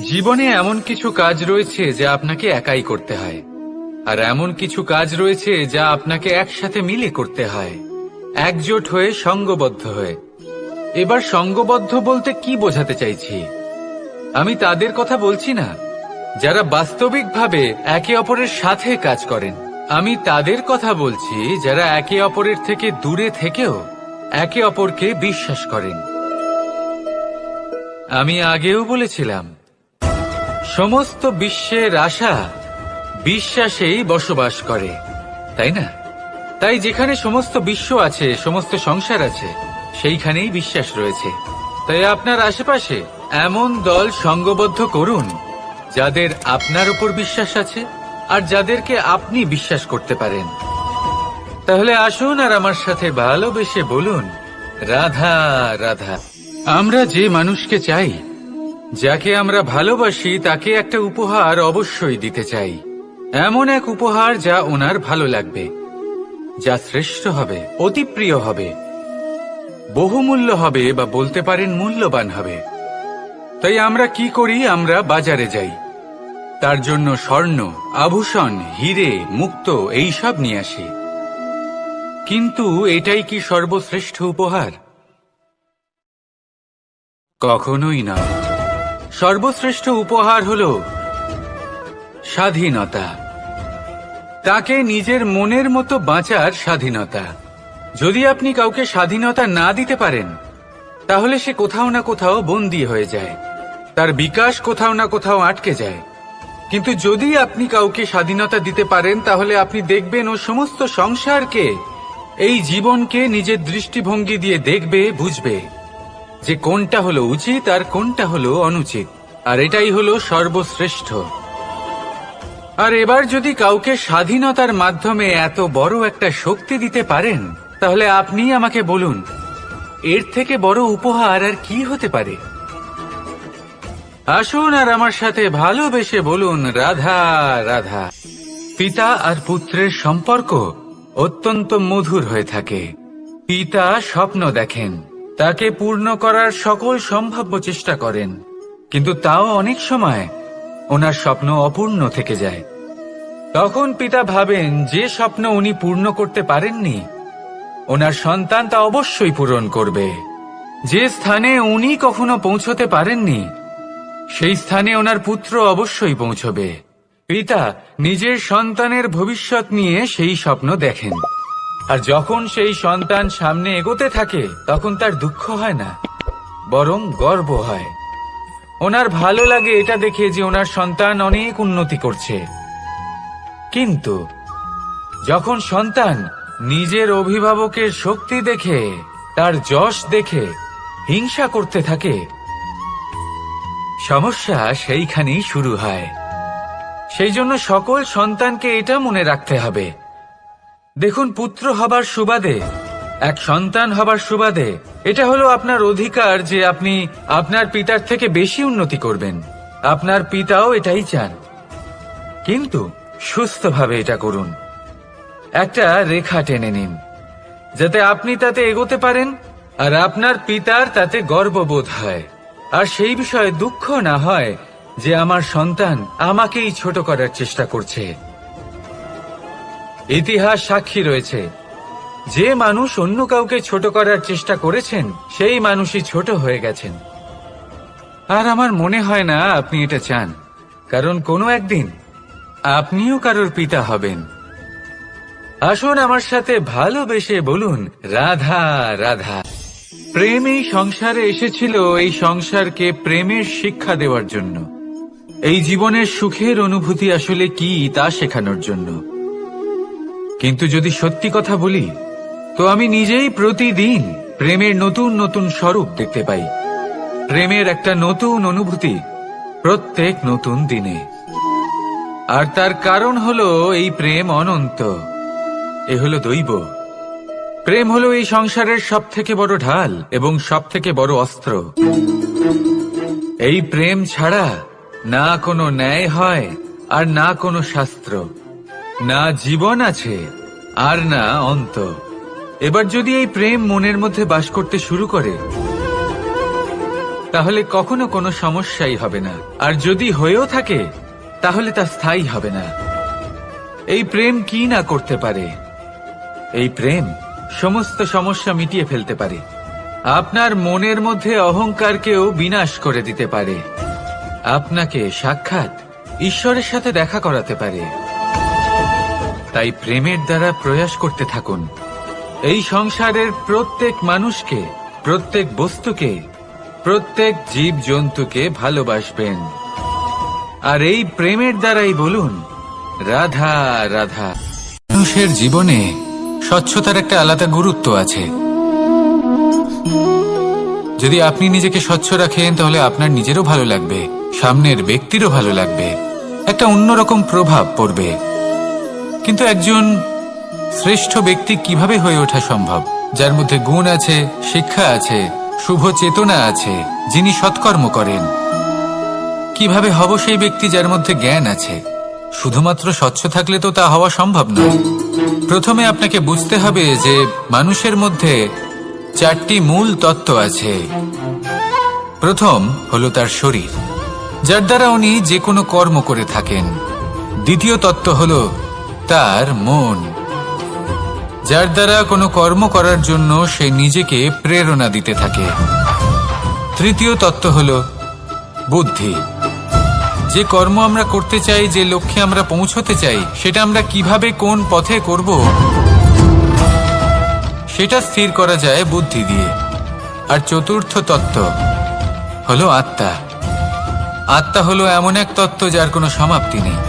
জীবনে এমন কিছু কাজ রয়েছে যা আপনাকে একাই করতে হয়, আর এমন কিছু কাজ রয়েছে যা আপনাকে একসাথে মিলে করতে হয়, একজোট হয়ে, সঙ্গবদ্ধ হয়ে। এবার সঙ্গবদ্ধ বলতে কি বোঝাতে চাইছি? আমি তাদের কথা বলছি না যারা বাস্তবিকভাবে একে অপরের সাথে কাজ করেন। আমি তাদের কথা বলছি যারা একে অপরের থেকে দূরে থেকেও একে অপরকে বিশ্বাস করেন। আমি আগেও বলেছিলাম, সমস্ত বিশ্বের আশা বিশ্বাসেই বসবাস করে, তাই না? তাই যেখানে সমস্ত বিশ্ব আছে, সমস্ত সংসার আছে, সেইখানেই বিশ্বাস রয়েছে। তাই আপনার আশেপাশে এমন দল সঙ্গবদ্ধ করুন যাদের আপনার উপর বিশ্বাস আছে আর যাদেরকে আপনি বিশ্বাস করতে পারেন। তাহলে আসুন আর আমার সাথে ভালোবেসে বলুন, রাধা রাধা। আমরা যে মানুষকে চাই, যাকে আমরা ভালোবাসি, তাকে একটা উপহার অবশ্যই দিতে চাই। এমন এক উপহার যা ওনার ভালো লাগবে, যা শ্রেষ্ঠ হবে, অতি প্রিয় হবে, বহুমূল্য হবে, বা বলতে পারেন মূল্যবান হবে। তাই আমরা কি করি? আমরা বাজারে যাই, তার জন্য স্বর্ণ, আভূষণ, হিরে, মুক্ত এইসব নিয়ে আসি। কিন্তু এটাই কি সর্বশ্রেষ্ঠ উপহার? কখনোই না। সর্বশ্রেষ্ঠ উপহার হল স্বাধীনতা, তাকে নিজের মনের মতো বাঁচার স্বাধীনতা। যদি আপনি কাউকে স্বাধীনতা না দিতে পারেন, তাহলে সে কোথাও না কোথাও বন্দী হয়ে যায়, তার বিকাশ কোথাও না কোথাও আটকে যায়। কিন্তু যদি আপনি কাউকে স্বাধীনতা দিতে পারেন, তাহলে আপনি দেখবেন ও সমস্ত সংসারকে, এই জীবনকে নিজের দৃষ্টিভঙ্গি দিয়ে দেখবে, বুঝবে যে কোনটা হলো উচিত আর কোনটা হলো অনুচিত। আর এটাই হলো সর্বশ্রেষ্ঠ। আর এবার যদি কাউকে স্বাধীনতার মাধ্যমে এত বড় একটা শক্তি দিতে পারেন, তাহলে আপনি আমাকে বলুন, এর থেকে বড় উপহার আর কি হতে পারে? আসুন আর আমার সাথে ভালোবেসে বলুন, রাধা রাধা। পিতা আর পুত্রের সম্পর্ক অত্যন্ত মধুর হয়ে থাকে। পিতা স্বপ্ন দেখেন, তাকে পূর্ণ করার সকল সম্ভাব্য চেষ্টা করেন, কিন্তু তাও অনেক সময় ওনার স্বপ্ন অপূর্ণ থেকে যায়। তখন পিতা ভাবেন যে স্বপ্ন উনি পূর্ণ করতে পারেননি, ওনার সন্তান তা অবশ্যই পূরণ করবে। যে স্থানে উনি কখনো পৌঁছতে পারেননি, সেই স্থানে ওনার পুত্র অবশ্যই পৌঁছবে। পিতা নিজের সন্তানের ভবিষ্যৎ নিয়ে সেই স্বপ্ন দেখেন, আর যখন সেই সন্তান সামনে এগোতে থাকে, তখন তার দুঃখ হয় না, বরং গর্ব হয়। ওনার ভালো লাগে এটা দেখে যে ওনার সন্তান অনেক উন্নতি করছে। কিন্তু যখন সন্তান নিজের অভিভাবকের শক্তি দেখে, তার যশ দেখে হিংসা করতে থাকে, সমস্যা সেইখানেই শুরু হয়। সেই জন্য সকল সন্তানকে এটা মনে রাখতে হবে, দেখুন, পুত্র হবার সুবাদে, এক সন্তান হবার সুবাদে, এটা হলো আপনার অধিকার যে আপনি আপনার পিতার থেকে বেশি উন্নতি করবেন। আপনার পিতাও এটাই চান, কিন্তু সুস্থভাবে এটা করুন। একটা রেখা টেনে নিন, যাতে আপনি তাতে এগোতে পারেন আর আপনার পিতার তাতে গর্ববোধ হয়, আর সেই বিষয়ে দুঃখ না হয় যে আমার সন্তান আমাকেই ছোট করার চেষ্টা করছে। ইতিহাস সাক্ষী রয়েছে, যে মানুষ অন্য কাউকে ছোট করার চেষ্টা করেছেন, সেই মানুষই ছোট হয়ে গেছেন। আর আমার মনে হয় না আপনি এটা চান, কারণ কোনো একদিন আপনিও কারোর পিতা হবেন। আসুন আমার সাথে ভালোবেসে বলুন, রাধা রাধা। প্রেম এই সংসারে এসেছিল এই সংসারকে প্রেমের শিক্ষা দেওয়ার জন্য, এই জীবনের সুখের অনুভূতি আসলে কি তা শেখানোর জন্য। কিন্তু যদি সত্যি কথা বলি, তো আমি নিজেই প্রতিদিন প্রেমের নতুন নতুন স্বরূপ দেখতে পাই, প্রেমের একটা নতুন অনুভূতি প্রত্যেক নতুন দিনে। আর তার কারণ হলো এই প্রেম অনন্ত, এ হলো দৈব। প্রেম হলো এই সংসারের সব থেকে বড় ঢাল এবং সব থেকে বড় অস্ত্র। এই প্রেম ছাড়া না কোনো ন্যায় হয় আর না কোনো শাস্ত্র, না জীবন আছে আর না অন্ত। এবার যদি এই প্রেম মনের মধ্যে বাস করতে শুরু করে, তাহলে কখনো কোনো সমস্যাই হবে না, আর যদি হয়েও থাকে তাহলে তা স্থায়ী হবে না। এই প্রেম কি না করতে পারে? এই প্রেম সমস্ত সমস্যা মিটিয়ে ফেলতে পারে, আপনার মনের মধ্যে অহংকারকেও বিনাশ করে দিতে পারে, আপনাকে সাক্ষাৎ ঈশ্বরের সাথে দেখা করাতে পারে। তাই প্রেমের দ্বারা প্রয়াস করতে থাকুন, এই সংসারের প্রত্যেক মানুষকে, প্রত্যেক বস্তুকে, প্রত্যেক জীব জন্তুকে ভালোবাসবেন। আর এই প্রেমের দ্বারাই বলুন, রাধা রাধা। মানুষের জীবনে স্বচ্ছতার একটা আলাদা গুরুত্ব আছে। যদি আপনি নিজেকে স্বচ্ছ রাখেন, তাহলে আপনার নিজেরও ভালো লাগবে, সামনের ব্যক্তিরও ভালো লাগবে, একটা অন্যরকম প্রভাব পড়বে। কিন্তু একজন শ্রেষ্ঠ ব্যক্তি কিভাবে হয়ে ওঠা সম্ভব? যার মধ্যে গুণ আছে, শিক্ষা আছে, শুভ চেতনা আছে, যিনি সৎকর্ম করেন। কিভাবে হব সেই ব্যক্তি যার মধ্যে জ্ঞান আছে? শুধুমাত্র স্বচ্ছ থাকলে তো তা হওয়া সম্ভব নয়। প্রথমে আপনাকে বুঝতে হবে যে মানুষের মধ্যে 4টি মূল তত্ত্ব আছে। প্রথম হলো তার শরীর, যার দ্বারা উনি যে কোনো কর্ম করে থাকেন। দ্বিতীয় তত্ত্ব হলো তার মন, যার দ্বারা কোনো কর্ম করার জন্য সে নিজেকে প্রেরণা দিতে থাকে। তৃতীয় তত্ত্ব হলো বুদ্ধি, যে কর্ম আমরা করতে চাই, যে লক্ষ্যে আমরা পৌঁছতে চাই, সেটা আমরা কিভাবে কোন পথে করব সেটা স্থির করা যায় বুদ্ধি দিয়ে। আর চতুর্থ তত্ত্ব হলো আত্মা। আত্মা হলো এমন এক তত্ত্ব যার কোনো সমাপ্তি নেই।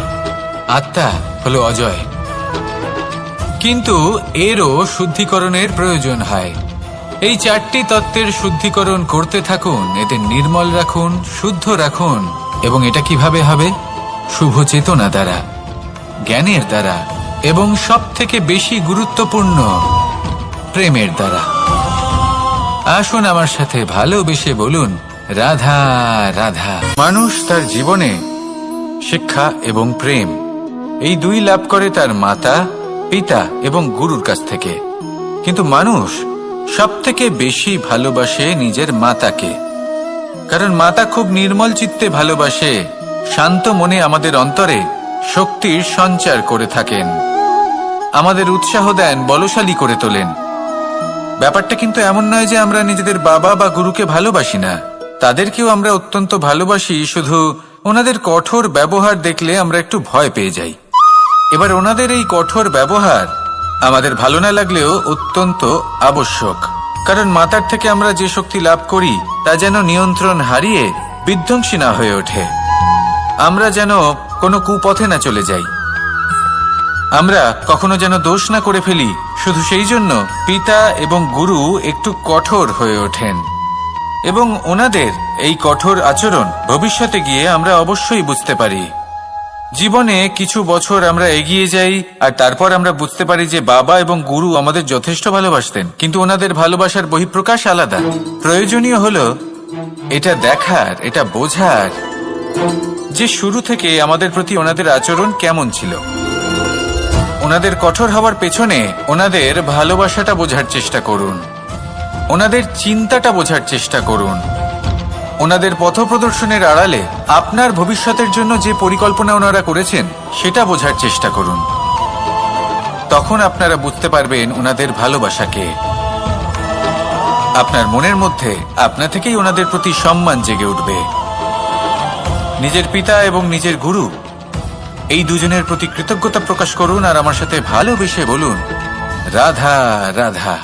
আত্মা হলো অজয়, কিন্তু এরও শুদ্ধিকরণের প্রয়োজন হয়। এই 4টি তত্ত্বের শুদ্ধিকরণ করতে থাকুন, এদের নির্মল রাখুন, শুদ্ধ রাখুন। এবং এটা কিভাবে হবে? শুভ চেতনা দ্বারা, জ্ঞানের দ্বারা, এবং সব থেকে বেশি গুরুত্বপূর্ণ প্রেমের দ্বারা। আসুন আমার সাথে ভালোবেসে বলুন, রাধা রাধা। মানুষ তার জীবনে শিক্ষা এবং প্রেম এই দুই লাভ করে তার মাতা, পিতা এবং গুরুর কাছ থেকে। কিন্তু মানুষ সব থেকে বেশি ভালোবাসে নিজের মাতাকে, কারণ মাতা খুব নির্মল চিত্তে ভালোবাসে, শান্ত মনে আমাদের অন্তরে শক্তির সঞ্চার করে থাকেন, আমাদের উৎসাহ দেন, বলশালী করে তোলেন। ব্যাপারটা কিন্তু এমন নয় যে আমরা নিজেদের বাবা বা গুরুকে ভালোবাসি না, তাদেরকেও আমরা অত্যন্ত ভালোবাসি, শুধু ওনাদের কঠোর ব্যবহার দেখলে আমরা একটু ভয় পেয়ে যাই। এবার ওনাদের এই কঠোর ব্যবহার আমাদের ভালো না লাগলেও অত্যন্ত আবশ্যক, কারণ মাতার থেকে আমরা যে শক্তি লাভ করি তা যেন নিয়ন্ত্রণ হারিয়ে বিধ্বংসী না হয়ে ওঠে, আমরা যেন কোনো কুপথে না চলে যাই, আমরা কখনো যেন দোষ না করে ফেলি। শুধু সেই জন্য পিতা এবং গুরু একটু কঠোর হয়ে ওঠেন, এবং ওনাদের এই কঠোর আচরণ ভবিষ্যতে গিয়ে আমরা অবশ্যই বুঝতে পারি। জীবনে কিছু বছর আমরা এগিয়ে যাই আর তারপর আমরা বুঝতে পারি যে বাবা এবং গুরু আমাদের যথেষ্ট ভালোবাসতেন, কিন্তু ওনাদের ভালোবাসার বহিঃপ্রকাশ আলাদা। প্রয়োজনীয় হলো এটা দেখার, এটা বোঝার যে শুরু থেকে আমাদের প্রতি ওনাদের আচরণ কেমন ছিল। ওনাদের কঠোর হওয়ার পেছনে ওনাদের ভালোবাসাটা বোঝার চেষ্টা করুন, ওনাদের চিন্তাটা বোঝার চেষ্টা করুন, ওনাদের পথপ্রদর্শনের আড়ালে আপনার ভবিষ্যতের জন্য যে পরিকল্পনা ওনারা করেছেন সেটা বোঝার চেষ্টা করুন। তখন আপনারা বুঝতে পারবেন ওনাদের ভালোবাসাকে। আপনার মনের মধ্যে আপনা থেকেই ওনাদের প্রতি সম্মান জেগে উঠবে। নিজের পিতা এবং নিজের গুরু এই দুজনের প্রতি কৃতজ্ঞতা প্রকাশ করুন আর আমার সাথে ভালোবেসে বলুন, রাধা রাধা।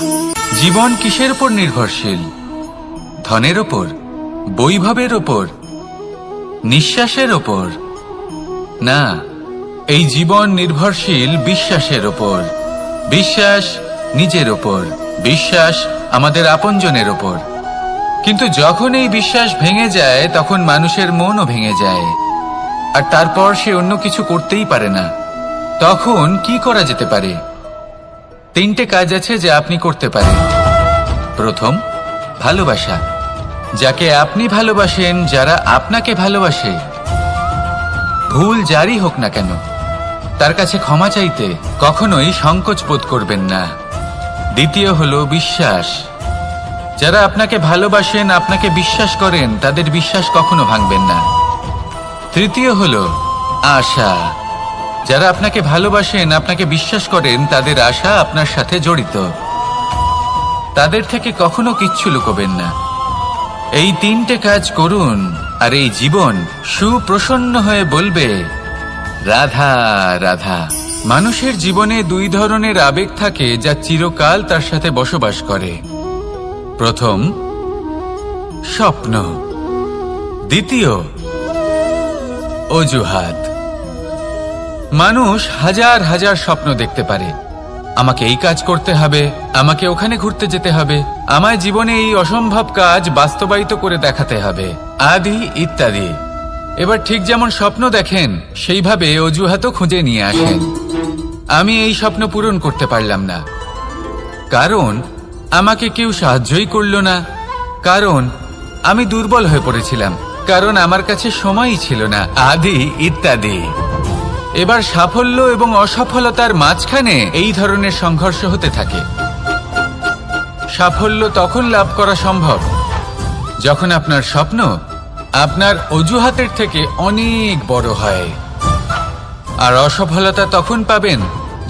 জীবন কিসের উপর নির্ভরশীল? ধনের ওপর, বৈভবের ওপর, নিঃশ্বাসের ওপর? না, এই জীবন নির্ভরশীল বিশ্বাসের ওপর। বিশ্বাস নিজের ওপর, বিশ্বাস আমাদের আপনজনের ওপর। কিন্তু যখন এই বিশ্বাস ভেঙে যায় তখন মানুষের মনও ভেঙে যায়, আর তারপর সে অন্য কিছু করতেই পারে না। তখন কি করা যেতে পারে? 3টে কাজ আছে যা আপনি করতে পারেন। প্রথম, ভালোবাসা। যাকে আপনি ভালোবাসেন, যারা আপনাকে ভালোবাসে, ভুল যারই হোক না কেন, তার কাছে ক্ষমা চাইতে কখনোই সংকোচ বোধ করবেন না। দ্বিতীয় হলো বিশ্বাস। যারা আপনাকে ভালোবাসেন, আপনাকে বিশ্বাস করেন, তাদের বিশ্বাস কখনো ভাঙবেন না। তৃতীয় হলো আশা। যারা আপনাকে ভালোবাসেন, আপনাকে বিশ্বাস করেন, তাদের আশা আপনার সাথে জড়িত, তাদের থেকে কখনো কিচ্ছু লুকোবেন না। এই 3টে কাজ করুন আর এই জীবন সুপ্রসন্ন হয়ে বলবে, রাধা রাধা। মানুষের জীবনে 2 ধরনের আবেগ থাকে যা চিরকাল তার সাথে বসবাস করে। প্রথম, স্বপ্ন। দ্বিতীয়, অজুহাত। মানুষ হাজার হাজার স্বপ্ন দেখতে পারে। আমাকে এই কাজ করতে হবে, আমাকে ওখানে ঘুরতে যেতে হবে, আমায় জীবনে এই অসম্ভব কাজ বাস্তবায়িত করে দেখাতে হবে, আদি ইত্যাদি। এবার ঠিক যেমন স্বপ্ন দেখেন, সেইভাবে অজুহাতও খুঁজে নিয়ে আসেন। আমি এই স্বপ্ন পূরণ করতে পারলাম না, কারণ আমাকে কেউ সাহায্যই করল না, কারণ আমি দুর্বল হয়ে পড়েছিলাম, কারণ আমার কাছে সময়ই ছিল না, আদি ইত্যাদি। এবার সাফল্য এবং অসফলতার মাঝখানে এই ধরনের সংঘর্ষ হতে থাকে। সাফল্য তখন লাভ করা সম্ভব যখন আপনার স্বপ্ন আপনার অজুহাতের থেকে অনেক বড় হয়, আর অসফলতা তখন পাবেন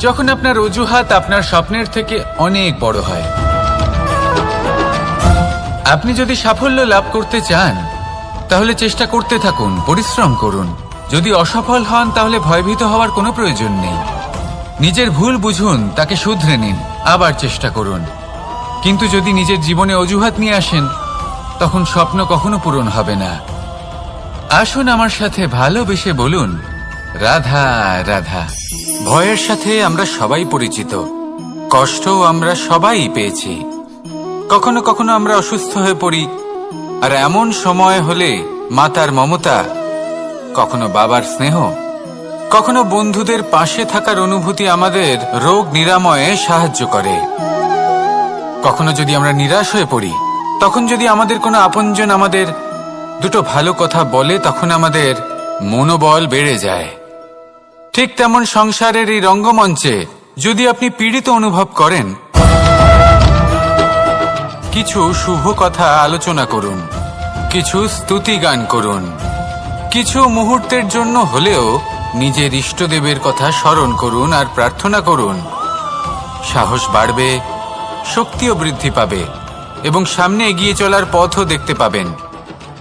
যখন আপনার অজুহাত আপনার স্বপ্নের থেকে অনেক বড় হয়। আপনি যদি সাফল্য লাভ করতে চান তাহলে চেষ্টা করতে থাকুন, পরিশ্রম করুন। যদি অসফল হন তাহলে ভয়ভীত হওয়ার কোনো প্রয়োজন নেই। নিজের ভুল বুঝুন, তাকে শুধরে নিন, আবার চেষ্টা করুন। কিন্তু যদি নিজের জীবনে অজুহাত নিয়ে আসেন তখন স্বপ্ন কখনো পূরণ হবে না। আসুন আমার সাথে ভালোবেসে বলুন, রাধা রাধা। ভয়ের সাথে আমরা সবাই পরিচিত, কষ্টও আমরা সবাই পেয়েছি। কখনো কখনো আমরা অসুস্থ হয়ে পড়ি, আর এমন সময় হলে মাতার মমতা, কখনো বাবার স্নেহ, কখনো বন্ধুদের পাশে থাকার অনুভূতি আমাদের রোগ নিরাময়ে সাহায্য করে। কখনো যদি আমরা নিরাশ হয়ে পড়ি, তখন যদি আমাদের কোনো আপনজন আমাদের দুটো ভালো কথা বলে, তখন আমাদের মনোবল বেড়ে যায়। ঠিক তেমন সংসারের এই রঙ্গমঞ্চে যদি আপনি পীড়িত অনুভব করেন, কিছু শুভ কথা আলোচনা করুন, কিছু স্তুতি গান করুন, কিছু মুহূর্তের জন্য হলেও নিজের ইষ্টদেবের কথা স্মরণ করুন আর প্রার্থনা করুন। সাহস বাড়বে, শক্তিও বৃদ্ধি পাবে এবং সামনে এগিয়ে চলার পথও দেখতে পাবেন।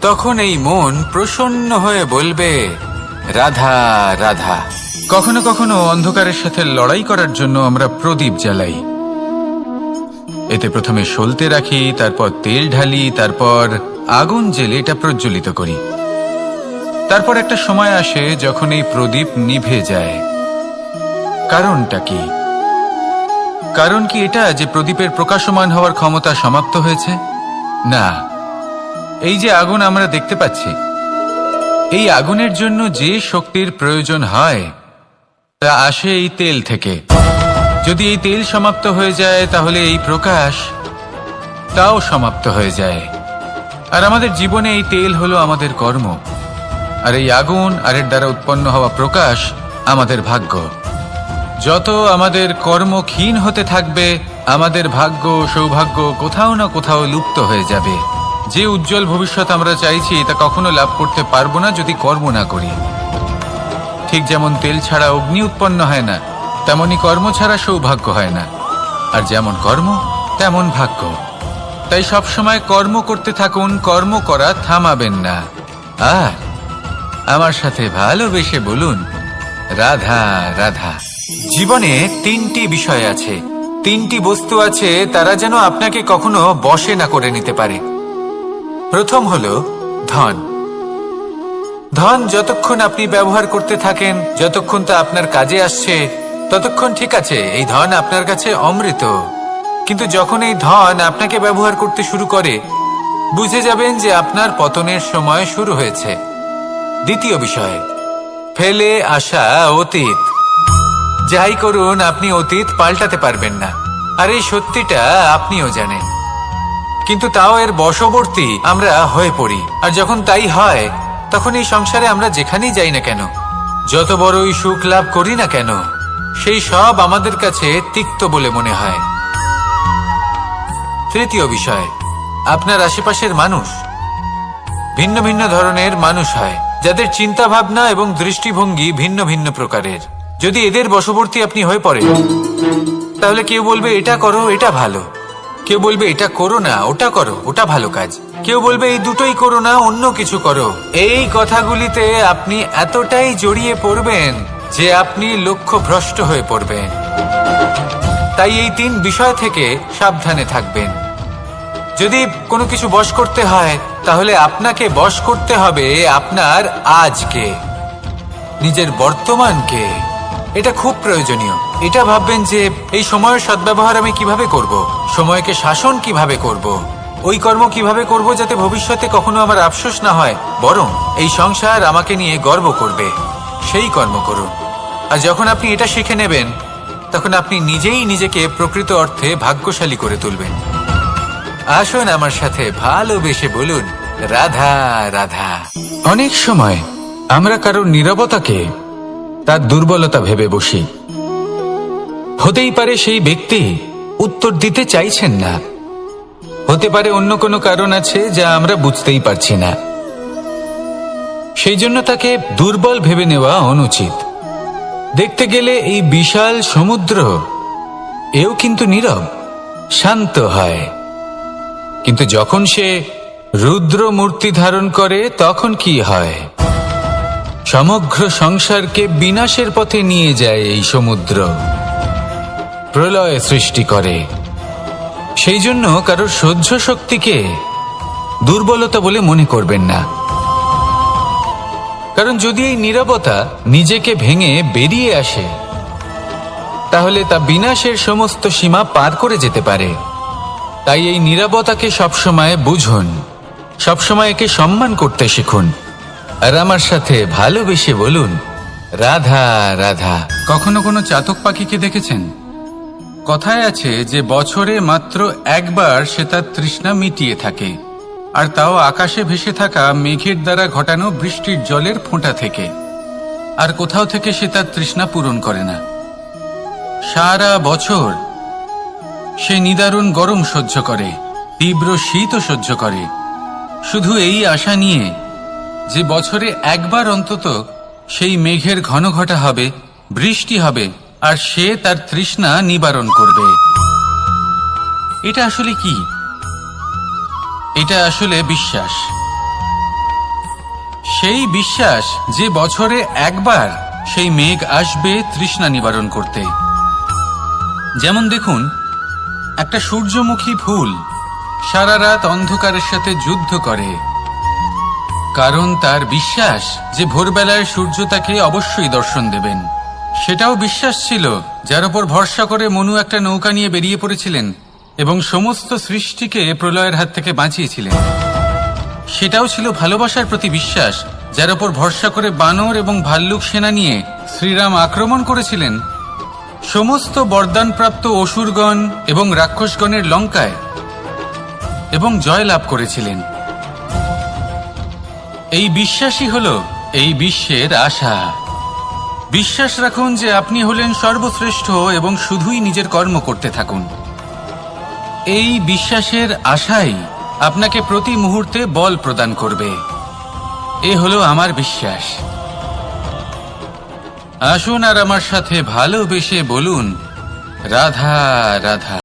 তখন এই মন প্রসন্ন হয়ে বলবে, রাধা রাধা। কখনো কখনো অন্ধকারের সাথে লড়াই করার জন্য আমরা প্রদীপ জ্বালাই। এতে প্রথমে সলতে রাখি, তারপর তেল ঢালি, তারপর আগুন জেলে এটা প্রজ্বলিত করি। তারপর একটা সময় আসে যখন এই প্রদীপ নিভে যায়। কারণটা কি? কারণ কি এটা যে প্রদীপের প্রকাশমান হওয়ার ক্ষমতা সমাপ্ত হয়েছে? না, এই যে আগুন আমরা দেখতে পাচ্ছি, এই আগুনের জন্য যে শক্তির প্রয়োজন হয় তা আসে এই তেল থেকে। যদি এই তেল সমাপ্ত হয়ে যায় তাহলে এই প্রকাশ তাও সমাপ্ত হয়ে যায়। আর আমাদের জীবনে এই তেল হলো আমাদের কর্ম, আর এই আগুন আর এর দ্বারা উৎপন্ন হওয়া প্রকাশ আমাদের ভাগ্য। যত আমাদের কর্ম ক্ষীণ হতে থাকবে, আমাদের ভাগ্য সৌভাগ্য কোথাও না কোথাও লুপ্ত হয়ে যাবে। যে উজ্জ্বল ভবিষ্যৎ আমরা চাইছি তা কখনো লাভ করতে পারবো না যদি কর্ম না করি। ঠিক যেমন তেল ছাড়া অগ্নি উৎপন্ন হয় না, তেমনি কর্ম ছাড়া সৌভাগ্য হয় না। আর যেমন কর্ম তেমন ভাগ্য। তাই সবসময় কর্ম করতে থাকুন, কর্ম করা থামাবেন না। আর আমার সাথে ভালোবেসে বলুন, রাধা রাধা। জীবনে তিনটি বিষয় আছে, তিনটি বস্তু আছে, তারা যেন আপনাকে কখনো বশে না করে নিতে পারে। প্রথম হলো ধন। ধন যতক্ষণ আপনি ব্যবহার করতে থাকেন, যতক্ষণ তা আপনার কাজে আসছে, ততক্ষণ ঠিক আছে, এই ধন আপনার কাছে অমৃত। কিন্তু যখন এই ধন আপনাকে ব্যবহার করতে শুরু করে, বুঝে যাবেন যে আপনার পতনের সময় শুরু হয়েছে। দ্বিতীয় বিষয়, ফেলে আসা অতীত। যাই করুন, আপনি অতীত পাল্টাতে পারবেন না, আর এই সত্যিটা আপনিও জানেন। কিন্তু তাও এর বশবর্তী আমরা হয়ে পড়ি। আর যখন তাই হয়, তখন এই সংসারে আমরা যেখানেই যাই না কেন, যত বড়ই সুখ লাভ করি না কেন, সেই সব আমাদের কাছে তিক্ত বলে মনে হয়। তৃতীয় বিষয়, আপনার আশেপাশের মানুষ ভিন্ন ভিন্ন ধরনের মানুষ হয়, যাদের চিন্তা ভাবনা এবং দৃষ্টিভঙ্গি ভিন্ন ভিন্ন প্রকারের। যদি এদের বশবর্তী আপনি হয়ে পড়েন, তাহলে কেউ বলবে এটা করো, এটা ভালো। কেউ বলবে এটা করো না, ওটা করো, ওটা ভালো কাজ। কেউ বলবে এই দুটোই করো না, অন্য কিছু করো। এই কথাগুলিতে আপনি এতটাই জড়িয়ে পড়বেন যে আপনি লক্ষ্য ভ্রষ্ট হয়ে পড়বেন। তাই এই তিন বিষয় থেকে সাবধানে থাকবেন। যদি কোনো কিছু বশ করতে হয়, তাহলে আপনাকে বশ করতে হবে আপনার আজকে, নিজের বর্তমানকে। এটা খুব প্রয়োজনীয়। এটা ভাববেন যে এই সময়ের সদ্ব্যবহার আমি কিভাবে করব, সময়কে শাসন কিভাবে করব, ওই কর্ম কিভাবে করব যাতে ভবিষ্যতে কখনো আমার আফসোস না হয়, বরং এই সংসার আমাকে নিয়ে গর্ব করবে, সেই কর্ম করুন। আর যখন আপনি এটা শিখে নেবেন, তখন আপনি নিজেই নিজেকে প্রকৃত অর্থে ভাগ্যশালী করে তুলবেন। আসুন আমার সাথে ভালোবেসে বলুন রাধা রাধা। অনেক সময় আমরা কারোর নীরবতাকে তার দুর্বলতা ভেবে বসি। হতেই পারে সেই ব্যক্তি উত্তর দিতে চাইছেন না, হতে পারে অন্য কোনো কারণ আছে যা আমরা বুঝতেই পারছি না। সেই জন্য তাকে দুর্বল ভেবে নেওয়া অনুচিত। দেখতে গেলে এই বিশাল সমুদ্র এও কিন্তু নীরব, শান্ত হয়। কিন্তু যখন সে রুদ্র মূর্তি ধারণ করে তখন কি হয়? সমগ্র সংসারকে বিনাশের পথে নিয়ে যায় এই সমুদ্র, প্রলয় সৃষ্টি করে। সেই জন্য কারোর সহ্য শক্তিকে দুর্বলতা বলে মনে করবেন না। কারণ যদি এই নীরবতা নিজেকে ভেঙে বেরিয়ে আসে, তাহলে তা বিনাশের সমস্ত সীমা পার করে যেতে পারে। তাই এই নীরবতাকে সবসময় বুঝুন, সবসময় একে সম্মান করতে শিখুন, আর আমার সাথে ভালোবেসে বলুন রাধা রাধা। কখনো কোনো চাতক পাখিকে দেখেছেন? কথায় আছে যে বছরে মাত্র একবার সে তার তৃষ্ণা মিটিয়ে থাকে, আর তাও আকাশে ভেসে থাকা মেঘের দ্বারা ঘটানো বৃষ্টির জলের ফোঁটা থেকে। আর কোথাও থেকে সে তার তৃষ্ণা পূরণ করে না। সারা বছর সে নিদারুণ গরম সহ্য করে, তীব্র শীতও সহ্য করে, শুধু এই আশা নিয়ে যে বছরে একবার অন্তত সেই মেঘের ঘন ঘটা হবে, বৃষ্টি হবে, আর সে তার তৃষ্ণা নিবারণ করবে। এটা আসলে কি? এটা আসলে বিশ্বাস। সেই বিশ্বাস যে বছরে একবার সেই মেঘ আসবে তৃষ্ণা নিবারণ করতে। যেমন দেখুন, একটা সূর্যমুখী ফুল সারা রাত অন্ধকারের সাথে যুদ্ধ করে, কারণ তার বিশ্বাস যে ভোরবেলায় সূর্য তাকে অবশ্যই দর্শন দেবেন। সেটাও বিশ্বাস ছিল যার উপর ভরসা করে মনু একটা নৌকা নিয়ে বেরিয়ে পড়েছিলেন এবং সমস্ত সৃষ্টিকে প্রলয়ের হাত থেকে বাঁচিয়েছিলেন। সেটাও ছিল ভালোবাসার প্রতি বিশ্বাস যার উপর ভরসা করে বানর এবং ভাল্লুক সেনা নিয়ে শ্রীরাম আক্রমণ করেছিলেন সমস্ত বরদানপ্রাপ্ত অসুরগণ এবং রাক্ষসগণের লঙ্কায় এবং জয় লাভ করেছিলেন। এই বিশ্বাসই হল এই বিশ্বের আশা। বিশ্বাস রাখুন যে আপনি হলেন সর্বশ্রেষ্ঠ এবং শুধুই নিজের কর্ম করতে থাকুন। এই বিশ্বাসের আশাই আপনাকে প্রতি মুহূর্তে বল প্রদান করবে। এ হলো আমার বিশ্বাস। আসুন আর আমার সাথে ভালোবেসে বলুন রাধা রাধা।